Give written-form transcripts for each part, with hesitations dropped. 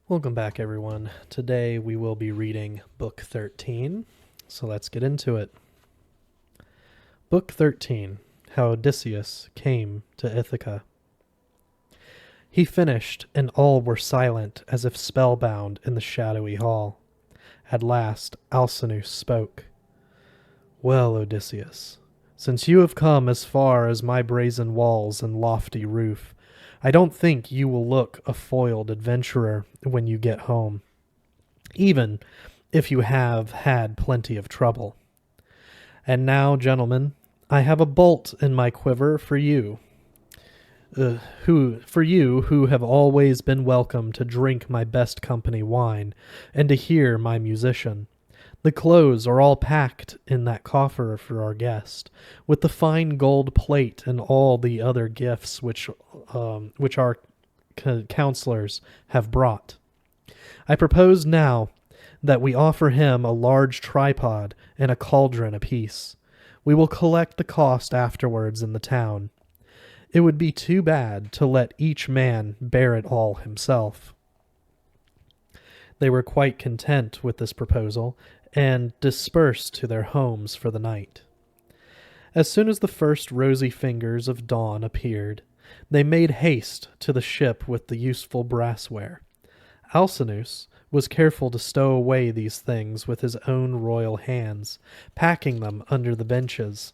Welcome back, everyone. Today we will be reading Book 13, so let's get into it. Book 13, How Odysseus Came to Ithaca. He finished, and all were silent as if spellbound in the shadowy hall. At last Alcinous spoke. "Well, Odysseus, since you have come as far as my brazen walls and lofty roof, I don't think you will look a foiled adventurer when you get home, even if you have had plenty of trouble. And now, gentlemen, I have a bolt in my quiver for you, who have always been welcome to drink my best company wine and to hear my musician. The clothes are all packed in that coffer for our guest, with the fine gold plate and all the other gifts which our counselors have brought. I propose now that we offer him a large tripod and a cauldron apiece. We will collect the cost afterwards in the town. It would be too bad to let each man bear it all himself." They were quite content with this proposal, and dispersed to their homes for the night. As soon as the first rosy fingers of dawn appeared, they made haste to the ship with the useful brassware. Alcinous was careful to stow away these things with his own royal hands, packing them under the benches.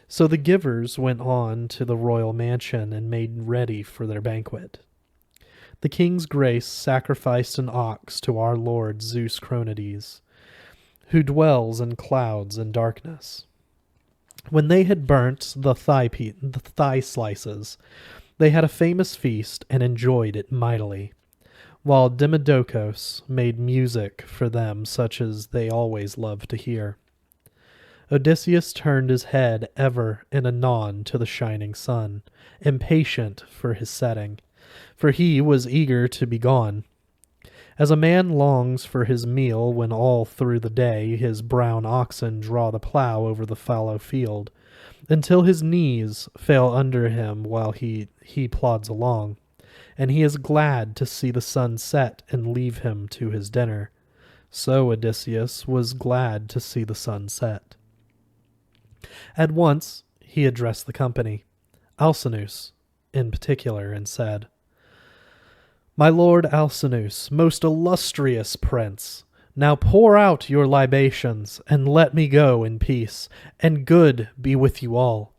So the givers went on to the royal mansion and made ready for their banquet. The king's grace sacrificed an ox to our lord Zeus Cronades, who dwells in clouds and darkness. When they had burnt the thigh slices, they had a famous feast and enjoyed it mightily, while Demodocus made music for them such as they always loved to hear. Odysseus turned his head ever and anon to the shining sun, impatient for his setting, for he was eager to be gone. As a man longs for his meal when all through the day his brown oxen draw the plough over the fallow field, until his knees fail under him while he plods along, and he is glad to see the sun set and leave him to his dinner, so Odysseus was glad to see the sun set. At once he addressed the company, Alcinous in particular, and said, "My lord Alcinous, most illustrious prince, now pour out your libations, and let me go in peace, and good be with you all.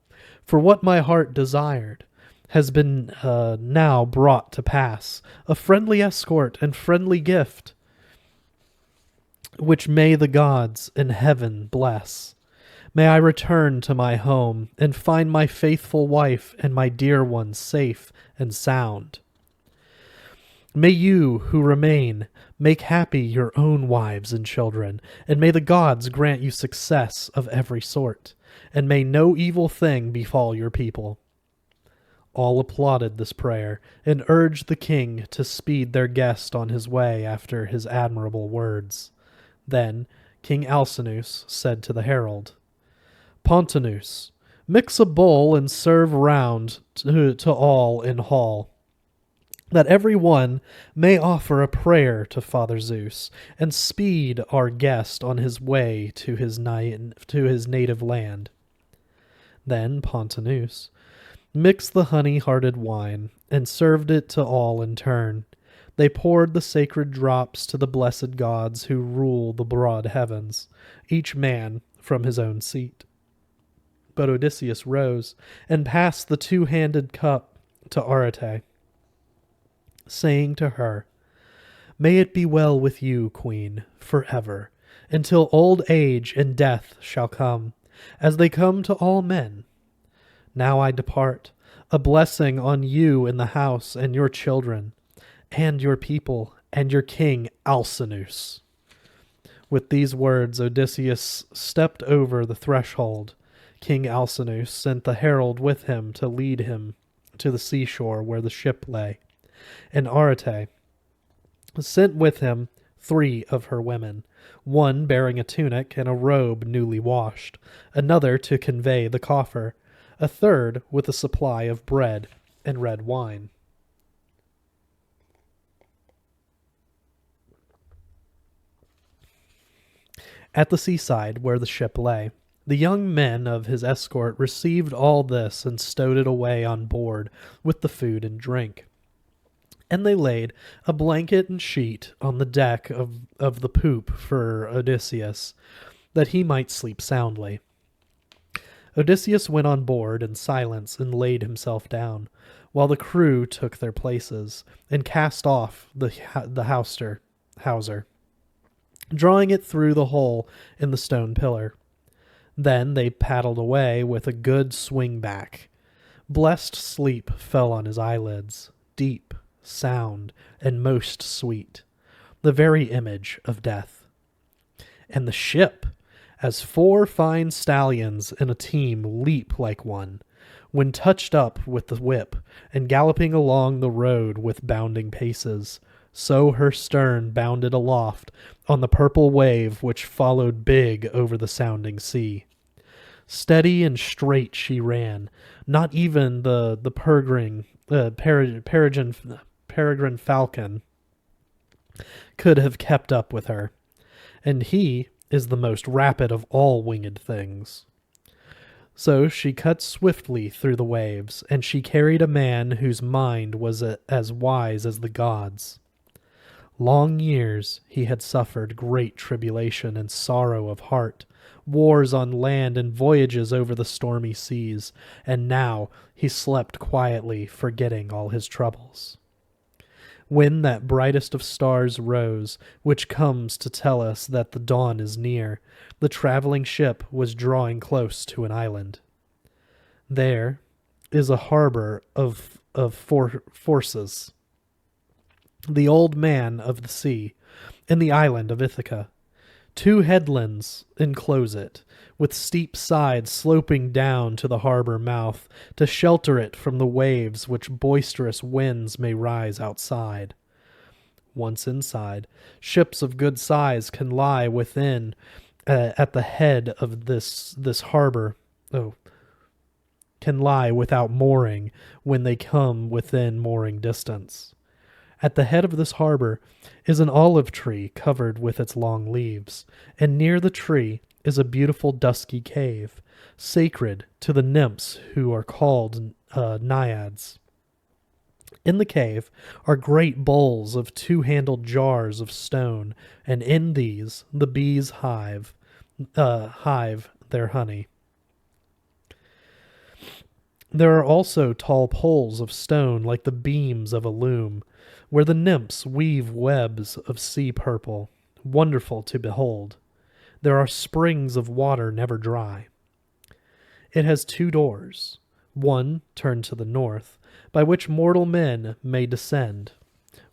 For what my heart desired has been now brought to pass, a friendly escort and friendly gift, which may the gods in heaven bless. May I return to my home, and find my faithful wife and my dear ones safe and sound. May you, who remain, make happy your own wives and children, and may the gods grant you success of every sort, and may no evil thing befall your people." All applauded this prayer, and urged the king to speed their guest on his way after his admirable words. Then King Alcinous said to the herald, "Pontonous, mix a bowl and serve round to all in hall, that every one may offer a prayer to Father Zeus, and speed our guest on his way to his native land." Then Pontonous mixed the honey-hearted wine, and served it to all in turn. They poured the sacred drops to the blessed gods who rule the broad heavens, each man from his own seat. But Odysseus rose, and passed the two-handed cup to Arete, saying to her, "May it be well with you, queen, forever, until old age and death shall come, as they come to all men. Now I depart, a blessing on you and the house and your children, and your people, and your king Alcinous." With these words Odysseus stepped over the threshold. King Alcinous sent the herald with him to lead him to the seashore where the ship lay, and Arete sent with him 3 of her women, one bearing a tunic and a robe newly washed, another to convey the coffer, a third with a supply of bread, and red wine. At the seaside where the ship lay, the young men of his escort received all this and stowed it away on board with the food and drink. And they laid a blanket and sheet on the deck of the poop for Odysseus, that he might sleep soundly. Odysseus went on board in silence and laid himself down, while the crew took their places and cast off the hawser, drawing it through the hole in the stone pillar. Then they paddled away with a good swing back. Blessed sleep fell on his eyelids, deep, sound, and most sweet, the very image of death. And the ship, as 4 fine stallions in a team leap like one, when touched up with the whip, and galloping along the road with bounding paces, so her stern bounded aloft on the purple wave which followed big over the sounding sea. Steady and straight she ran, not even the peregrine falcon could have kept up with her, and he is the most rapid of all winged things. So she cut swiftly through the waves, and she carried a man whose mind was as wise as the gods. Long years he had suffered great tribulation and sorrow of heart, wars on land and voyages over the stormy seas, and now he slept quietly, forgetting all his troubles. When that brightest of stars rose, which comes to tell us that the dawn is near, the traveling ship was drawing close to an island. There is a harbor of forces, the old man of the sea, in the island of Ithaca. 2 headlands enclose it, with steep sides sloping down to the harbor mouth to shelter it from the waves which boisterous winds may rise outside. Once inside, ships of good size can lie within at the head of this harbor. Can lie without mooring when they come within mooring distance. At the head of this harbor is an olive tree covered with its long leaves, and near the tree is a beautiful dusky cave, sacred to the nymphs who are called naiads. In the cave are great bowls of 2-handled jars of stone, and in these the bees hive their honey. There are also tall poles of stone like the beams of a loom, where the nymphs weave webs of sea purple, wonderful to behold. There are springs of water never dry. It has 2 doors, one turned to the north, by which mortal men may descend,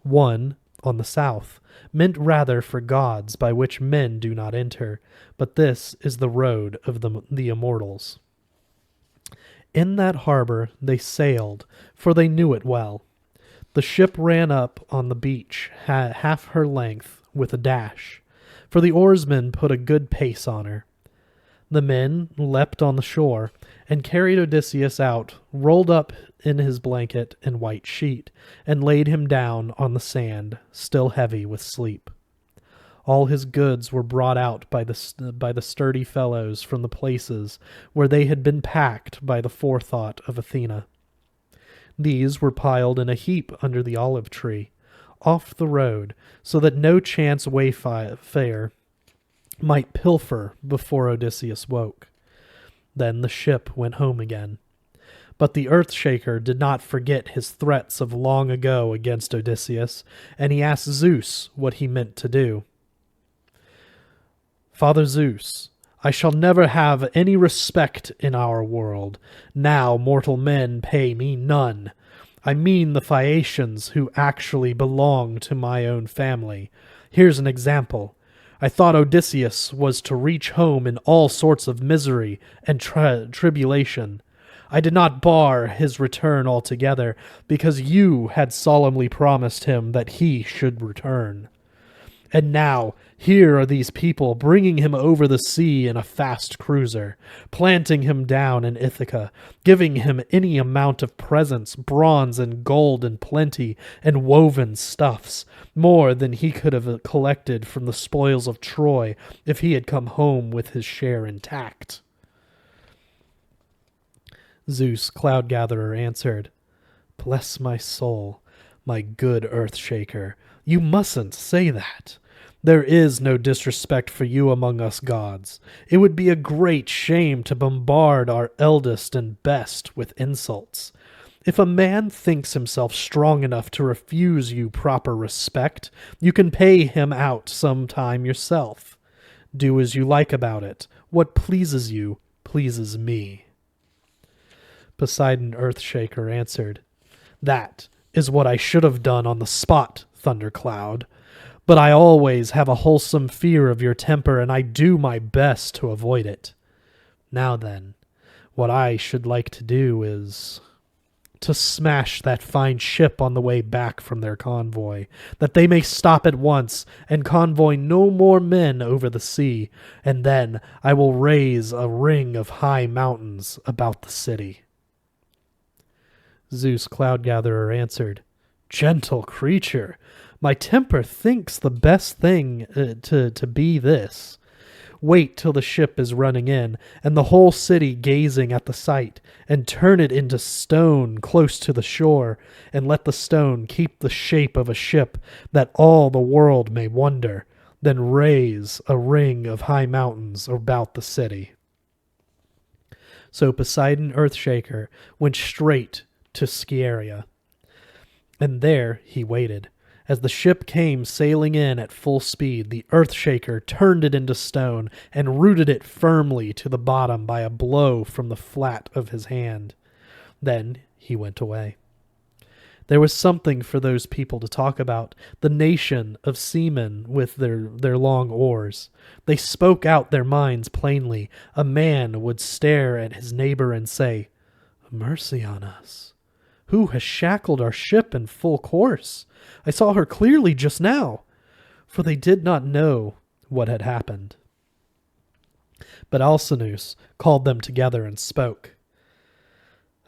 one on the south, meant rather for gods, by which men do not enter, but this is the road of the immortals. In that harbor they sailed, for they knew it well. The ship ran up on the beach, half her length, with a dash, for the oarsmen put a good pace on her. The men leapt on the shore, and carried Odysseus out, rolled up in his blanket and white sheet, and laid him down on the sand, still heavy with sleep. All his goods were brought out by the sturdy fellows from the places where they had been packed by the forethought of Athena. These were piled in a heap under the olive tree, off the road, so that no chance wayfarer might pilfer before Odysseus woke. Then the ship went home again. But the Earthshaker did not forget his threats of long ago against Odysseus, and he asked Zeus what he meant to do. "Father Zeus, I shall never have any respect in our world. Now mortal men pay me none. I mean the Phaeacians who actually belong to my own family. Here's an example. I thought Odysseus was to reach home in all sorts of misery and tribulation. I did not bar his return altogether, because you had solemnly promised him that he should return. And now, here are these people bringing him over the sea in a fast cruiser, planting him down in Ithaca, giving him any amount of presents, bronze and gold in plenty, and woven stuffs, more than he could have collected from the spoils of Troy if he had come home with his share intact. Zeus, Cloud-gatherer, answered, "Bless my soul, my good Earth-shaker, you mustn't say that. There is no disrespect for you among us gods. It would be a great shame to bombard our eldest and best with insults. If a man thinks himself strong enough to refuse you proper respect, you can pay him out some time yourself. Do as you like about it. What pleases you pleases me." Poseidon Earthshaker answered, "That is what I should have done on the spot, Thundercloud. But I always have a wholesome fear of your temper, and I do my best to avoid it. Now then, what I should like to do is to smash that fine ship on the way back from their convoy, that they may stop at once and convoy no more men over the sea, and then I will raise a ring of high mountains about the city." Zeus, Cloud-gatherer, answered, "Gentle creature, my temper thinks the best thing to be this. Wait till the ship is running in, and the whole city gazing at the sight, and turn it into stone close to the shore, and let the stone keep the shape of a ship, that all the world may wonder. Then raise a ring of high mountains about the city." So Poseidon Earthshaker went straight to Scheria, and there he waited. As the ship came sailing in at full speed, the Earthshaker turned it into stone and rooted it firmly to the bottom by a blow from the flat of his hand. Then he went away. There was something for those people to talk about, the nation of seamen with their long oars. They spoke out their minds plainly. A man would stare at his neighbor and say, "Mercy on us. Who has shackled our ship in full course? I saw her clearly just now," for they did not know what had happened. But Alcinous called them together and spoke.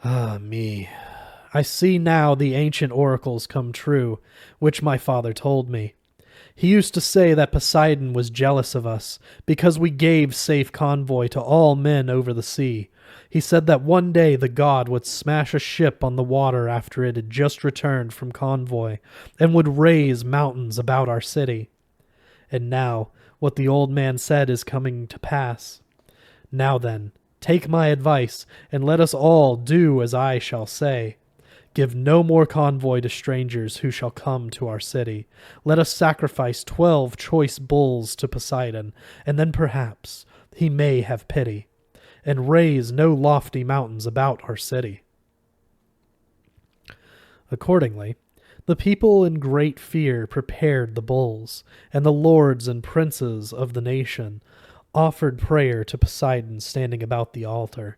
"Ah me, I see now the ancient oracles come true, which my father told me. He used to say that Poseidon was jealous of us, because we gave safe convoy to all men over the sea. He said that one day the god would smash a ship on the water after it had just returned from convoy, and would raise mountains about our city. And now what the old man said is coming to pass. Now then, take my advice, and let us all do as I shall say. Give no more convoy to strangers who shall come to our city. Let us sacrifice 12 choice bulls to Poseidon, and then perhaps he may have pity, and raise no lofty mountains about our city." Accordingly, the people in great fear prepared the bulls, and the lords and princes of the nation offered prayer to Poseidon standing about the altar.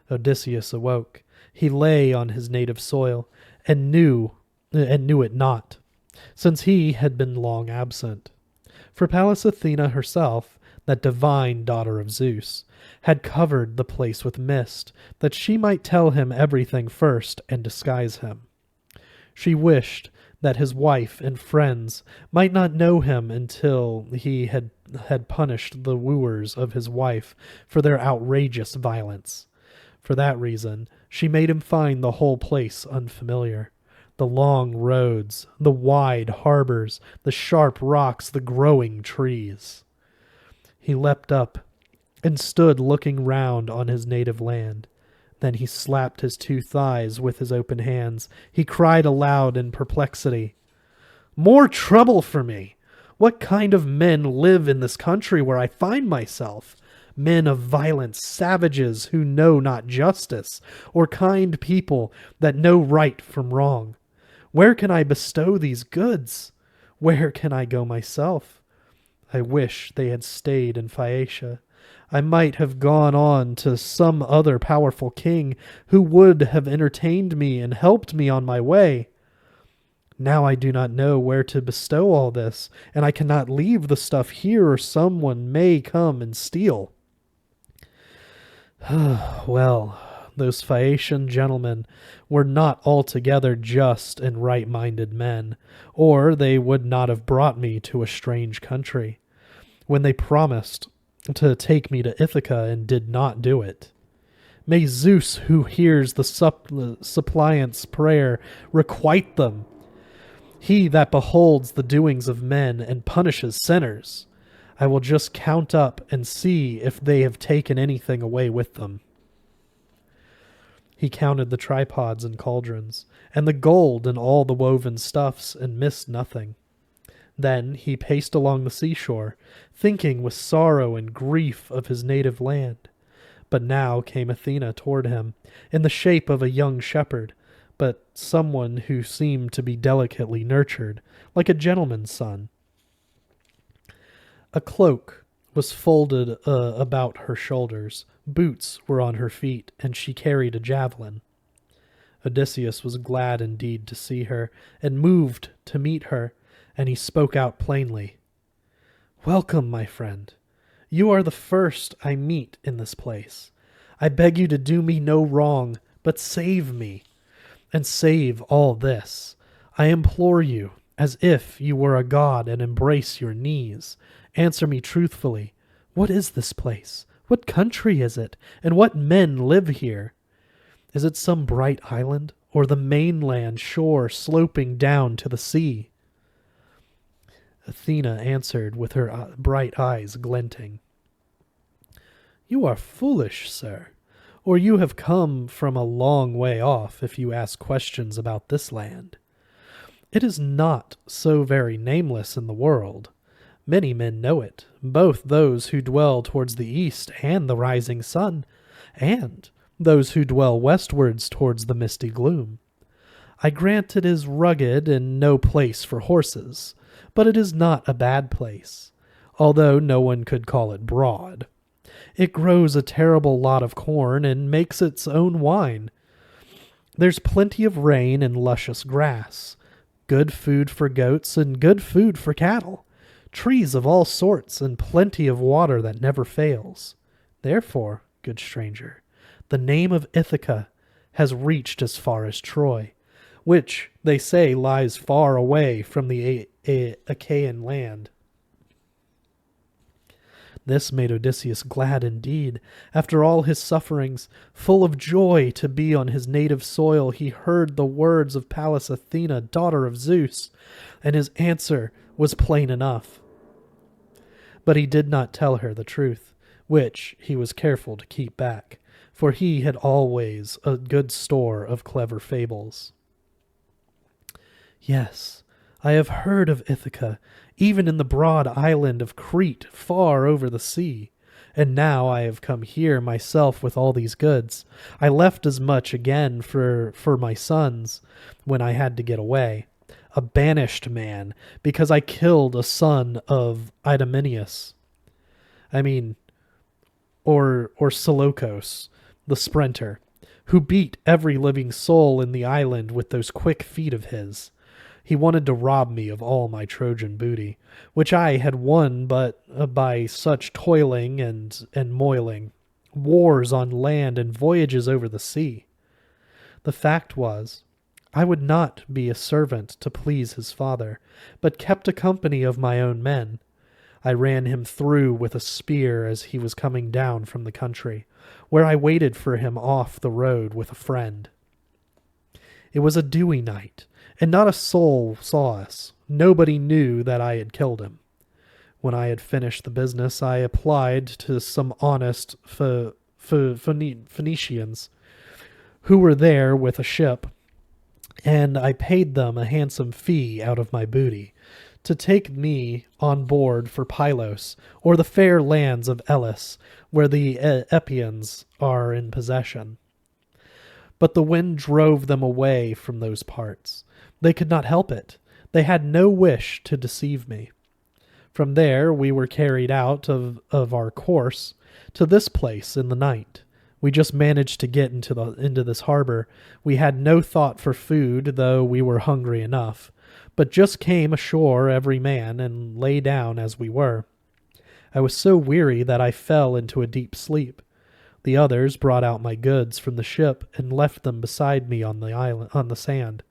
Odysseus awoke. He lay on his native soil, and knew it not, since he had been long absent. For Pallas Athena herself, that divine daughter of Zeus, had covered the place with mist, that she might tell him everything first and disguise him. She wished that his wife and friends might not know him until he had punished the wooers of his wife for their outrageous violence. For that reason, she made him find the whole place unfamiliar. The long roads, the wide harbors, the sharp rocks, the growing trees. He leapt up and stood looking round on his native land. Then he slapped his 2 thighs with his open hands. He cried aloud in perplexity, "More trouble for me! What kind of men live in this country where I find myself? Men of violence, savages who know not justice, or kind people that know right from wrong. Where can I bestow these goods? Where can I go myself? I wish they had stayed in Phaeacia. I might have gone on to some other powerful king who would have entertained me and helped me on my way. Now I do not know where to bestow all this, and I cannot leave the stuff here, or someone may come and steal." Well, those Phaeacian gentlemen were not altogether just and right-minded men, or they would not have brought me to a strange country, when they promised to take me to Ithaca and did not do it. May Zeus, who hears the suppliant's prayer, requite them, he that beholds the doings of men and punishes sinners. I will just count up and see if they have taken anything away with them." He counted the tripods and cauldrons, and the gold and all the woven stuffs, and missed nothing. Then he paced along the seashore, thinking with sorrow and grief of his native land. But now came Athena toward him, in the shape of a young shepherd, but someone who seemed to be delicately nurtured, like a gentleman's son. A cloak was folded about her shoulders, boots were on her feet, and she carried a javelin. Odysseus was glad indeed to see her, and moved to meet her, and he spoke out plainly. "Welcome, my friend. You are the first I meet in this place. I beg you to do me no wrong, but save me, and save all this. I implore you, as if you were a god, and embrace your knees. Answer me truthfully. What is this place? What country is it? And what men live here? Is it some bright island, or the mainland shore sloping down to the sea?" Athena answered with her bright eyes glinting. "You are foolish, sir, or you have come from a long way off if you ask questions about this land. It is not so very nameless in the world. Many men know it, both those who dwell towards the east and the rising sun, and those who dwell westwards towards the misty gloom. I grant it is rugged and no place for horses, but it is not a bad place, although no one could call it broad. It grows a terrible lot of corn and makes its own wine. There's plenty of rain and luscious grass, good food for goats and good food for cattle, trees of all sorts, and plenty of water that never fails. Therefore, good stranger, the name of Ithaca has reached as far as Troy, which, they say, lies far away from the Achaean land." This made Odysseus glad indeed. After all his sufferings, full of joy to be on his native soil, he heard the words of Pallas Athena, daughter of Zeus, and his answer was plain enough. But he did not tell her the truth, which he was careful to keep back, for he had always a good store of clever fables. "Yes, I have heard of Ithaca, even in the broad island of Crete, far over the sea. And now I have come here myself with all these goods. I left as much again for my sons when I had to get away, a banished man, because I killed a son of Idomeneus. Or Seleucus, the sprinter, who beat every living soul in the island with those quick feet of his. He wanted to rob me of all my Trojan booty, which I had won but by such toiling and moiling, wars on land and voyages over the sea. The fact was, I would not be a servant to please his father, but kept a company of my own men. I ran him through with a spear as he was coming down from the country, where I waited for him off the road with a friend. It was a dewy night, and not a soul saw us. Nobody knew that I had killed him. When I had finished the business, I applied to some honest Phoenicians who were there with a ship, and I paid them a handsome fee out of my booty to take me on board for Pylos, or the fair lands of Elis, where the Epeans are in possession. But the wind drove them away from those parts. They could not help it. They had no wish to deceive me. From there we were carried out of our course to this place in the night. We just managed to get into this harbor. We had no thought for food, though we were hungry enough. but just came ashore every man, and lay down as we were. I was so weary that I fell into a deep sleep. The others brought out my goods from the ship and left them beside me on the island, on the sand.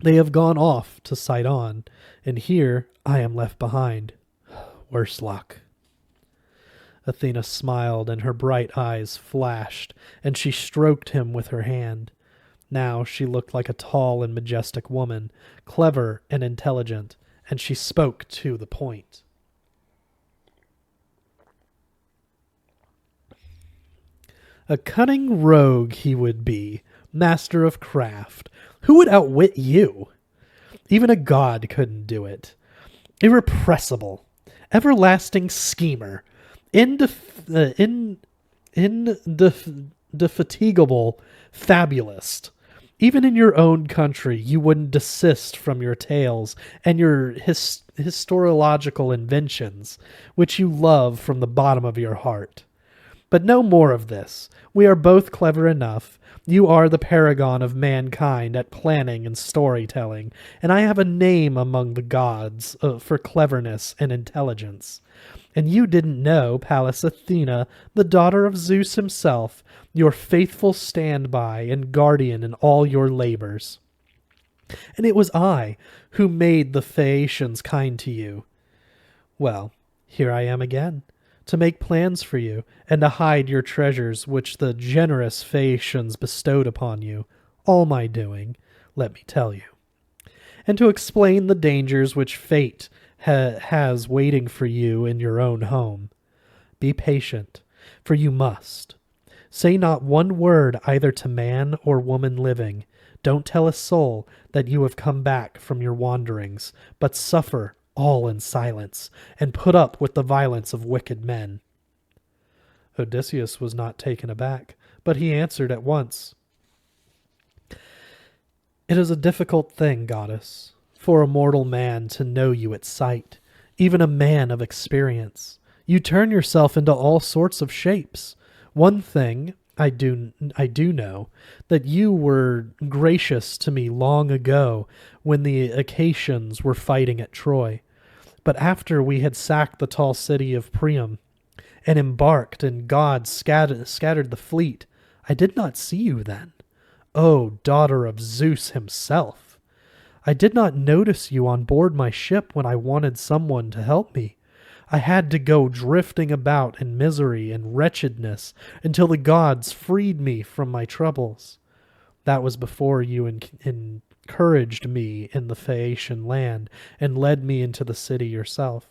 They have gone off to Sidon, and here I am left behind. Worse luck. Athena smiled, and her bright eyes flashed, and she stroked him with her hand. Now she looked like a tall and majestic woman, clever and intelligent, and she spoke to the point. A cunning rogue he would be, master of craft. Who would outwit you? Even a god couldn't do it. Irrepressible, everlasting schemer, indefatigable fabulist. Even in your own country, you wouldn't desist from your tales and your historiological inventions, which you love from the bottom of your heart. But no more of this. We are both clever enough. You are the paragon of mankind at planning and storytelling, and I have a name among the gods for cleverness and intelligence. And you didn't know Pallas Athena, the daughter of Zeus himself, your faithful standby and guardian in all your labors. And it was I who made the Phaeacians kind to you. Well, here I am again, to make plans for you, and to hide your treasures which the generous Phaeacians bestowed upon you, all my doing, let me tell you, and to explain the dangers which fate has waiting for you in your own home. Be patient, for you must. Say not one word either to man or woman living. Don't tell a soul that you have come back from your wanderings, but suffer all in silence, and put up with the violence of wicked men. Odysseus was not taken aback, but he answered at once. It is a difficult thing, goddess, for a mortal man to know you at sight, even a man of experience. You turn yourself into all sorts of shapes. One thing I do know, that you were gracious to me long ago when the Achaeans were fighting at Troy. But after we had sacked the tall city of Priam and embarked and God scattered the fleet, I did not see you then. O daughter of Zeus himself! I did not notice you on board my ship when I wanted someone to help me. I had to go drifting about in misery and wretchedness until the gods freed me from my troubles. That was before you encouraged me in the Phaeacian land and led me into the city yourself.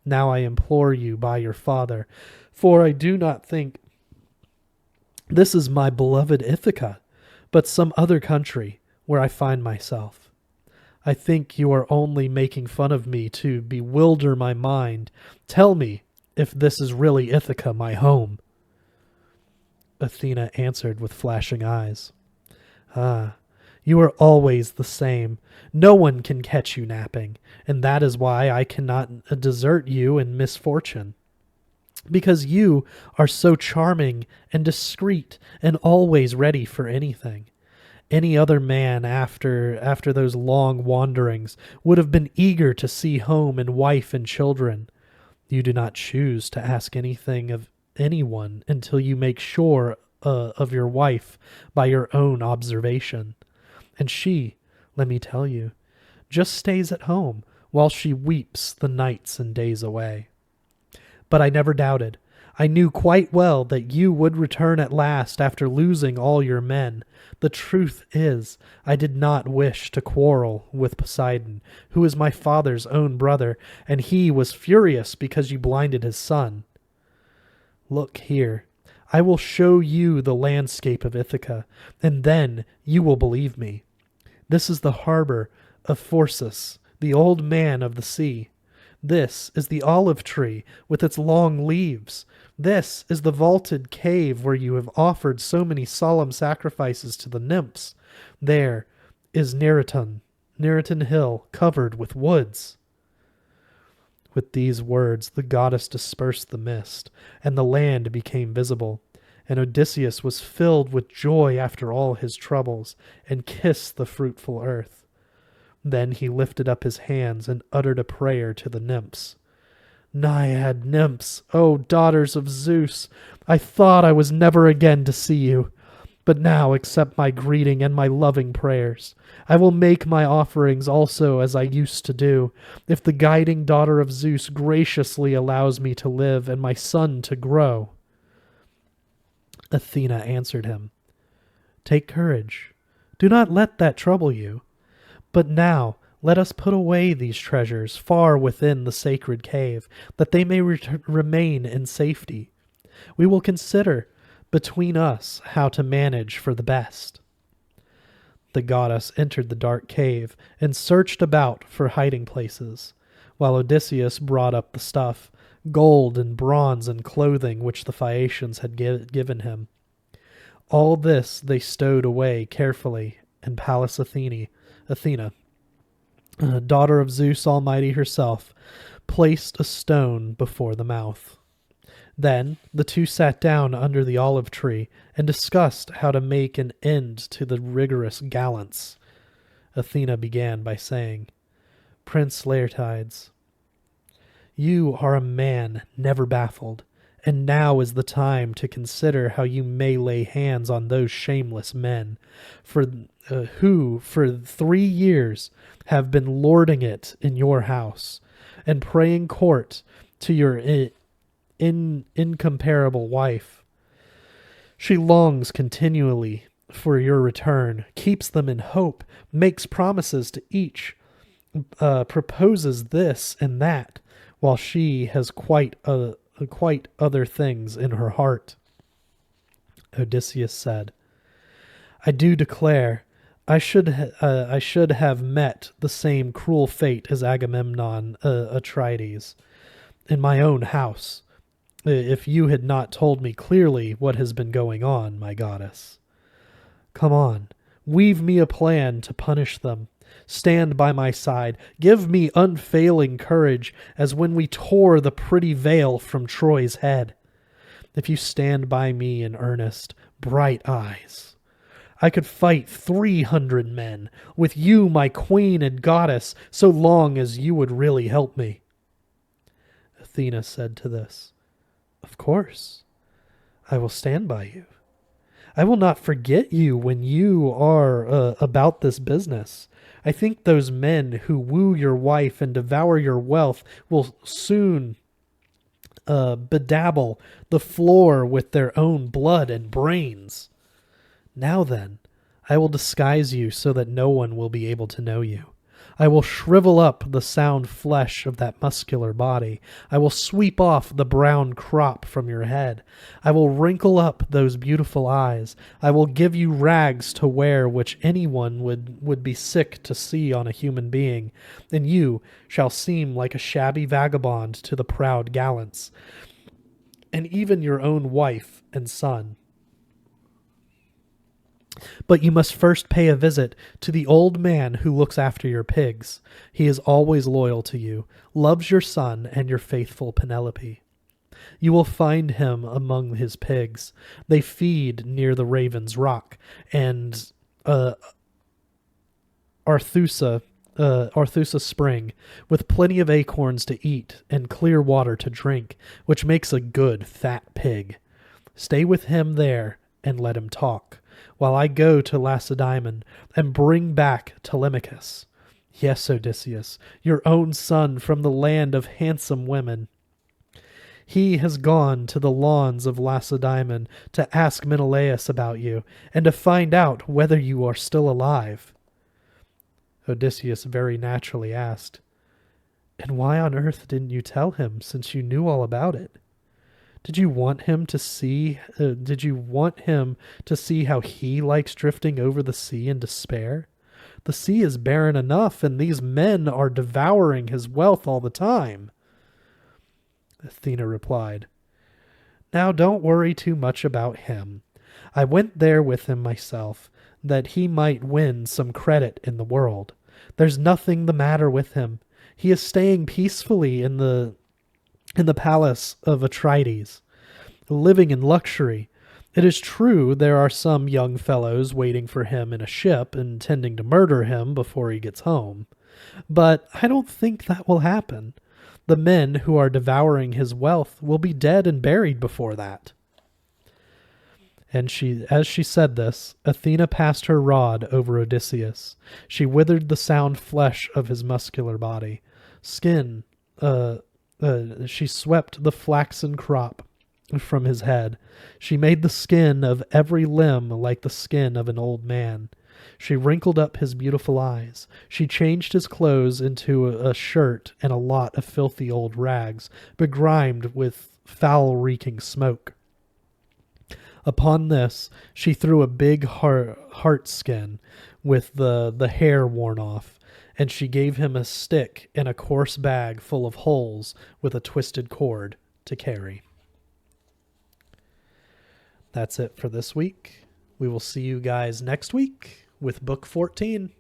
Now I implore you by your father, for I do not think this is my beloved Ithaca, but some other country where I find myself. I think you are only making fun of me to bewilder my mind. Tell me if this is really Ithaca, my home. Athena answered with flashing eyes. Ah, you are always the same. No one can catch you napping, and that is why I cannot desert you in misfortune. Because you are so charming and discreet and always ready for anything. Any other man after those long wanderings would have been eager to see home and wife and children. You do not choose to ask anything of anyone until you make sure of your wife by your own observation. And she, let me tell you, just stays at home while she weeps the nights and days away. But I never doubted. I knew quite well that you would return at last after losing all your men. The truth is, I did not wish to quarrel with Poseidon, who is my father's own brother, and he was furious because you blinded his son. Look here. I will show you the landscape of Ithaca, and then you will believe me. This is the harbor of Phorcys, the old man of the sea. This is the olive tree with its long leaves. This is the vaulted cave where you have offered so many solemn sacrifices to the nymphs. There is Neriton Hill, covered with woods. With these words the goddess dispersed the mist, and the land became visible, and Odysseus was filled with joy after all his troubles, and kissed the fruitful earth. Then he lifted up his hands and uttered a prayer to the nymphs. Naiad nymphs, O daughters of Zeus, I thought I was never again to see you. But now accept my greeting and my loving prayers. I will make my offerings also as I used to do, if the guiding daughter of Zeus graciously allows me to live and my son to grow. Athena answered him, Take courage. Do not let that trouble you. But now let us put away these treasures far within the sacred cave, that they may remain in safety. We will consider between us how to manage for the best. The goddess entered the dark cave and searched about for hiding places, while Odysseus brought up the stuff, gold and bronze and clothing which the Phaeacians had given him. All this they stowed away carefully in Pallas Athena, daughter of Zeus Almighty herself, placed a stone before the mouth. Then the two sat down under the olive tree and discussed how to make an end to the rigorous gallants. Athena began by saying, Prince Laertides, you are a man never baffled, and now is the time to consider how you may lay hands on those shameless men, who for 3 years have been lording it in your house, and praying court to your incomparable wife. She longs continually for your return, keeps them in hope, makes promises to each, proposes this and that, while she has quite other things in her heart. Odysseus said, I do declare I should have met the same cruel fate as Agamemnon Atrides in my own house, if you had not told me clearly what has been going on, my goddess. Come on, weave me a plan to punish them. Stand by my side. Give me unfailing courage as when we tore the pretty veil from Troy's head. If you stand by me in earnest, bright eyes, I could fight 300 men, with you, my queen and goddess, so long as you would really help me. Athena said to this, Of course, I will stand by you. I will not forget you when you are about this business. I think those men who woo your wife and devour your wealth will soon bedabble the floor with their own blood and brains. Now then, I will disguise you so that no one will be able to know you. I will shrivel up the sound flesh of that muscular body. I will sweep off the brown crop from your head. I will wrinkle up those beautiful eyes. I will give you rags to wear which anyone would be sick to see on a human being, and you shall seem like a shabby vagabond to the proud gallants, and even your own wife and son. But you must first pay a visit to the old man who looks after your pigs. He is always loyal to you, loves your son and your faithful Penelope. You will find him among his pigs. They feed near the Raven's Rock, and Arthusa Spring, with plenty of acorns to eat and clear water to drink, which makes a good fat pig. Stay with him there and let him talk, while I go to Lacedaemon and bring back Telemachus. Yes, Odysseus, your own son from the land of handsome women. He has gone to the lawns of Lacedaemon to ask Menelaus about you, and to find out whether you are still alive. Odysseus very naturally asked, And why on earth didn't you tell him, since you knew all about it? Did you want him to see how he likes drifting over the sea in despair? The sea is barren enough, and these men are devouring his wealth all the time. Athena replied, Now don't worry too much about him. I went there with him myself, that he might win some credit in the world. There's nothing the matter with him. He is staying peacefully in the palace of Atrides, living in luxury. It is true there are some young fellows waiting for him in a ship, intending to murder him before he gets home. But I don't think that will happen. The men who are devouring his wealth will be dead and buried before that. And as she said this, Athena passed her rod over Odysseus. She withered the sound flesh of his muscular body. She swept the flaxen crop from his head. She made the skin of every limb like the skin of an old man. She wrinkled up his beautiful eyes. She changed his clothes into a shirt and a lot of filthy old rags, begrimed with foul-reeking smoke. Upon this, she threw a big heart skin with the hair worn off, and she gave him a stick and a coarse bag full of holes with a twisted cord to carry. That's it for this week. We will see you guys next week with Book 14.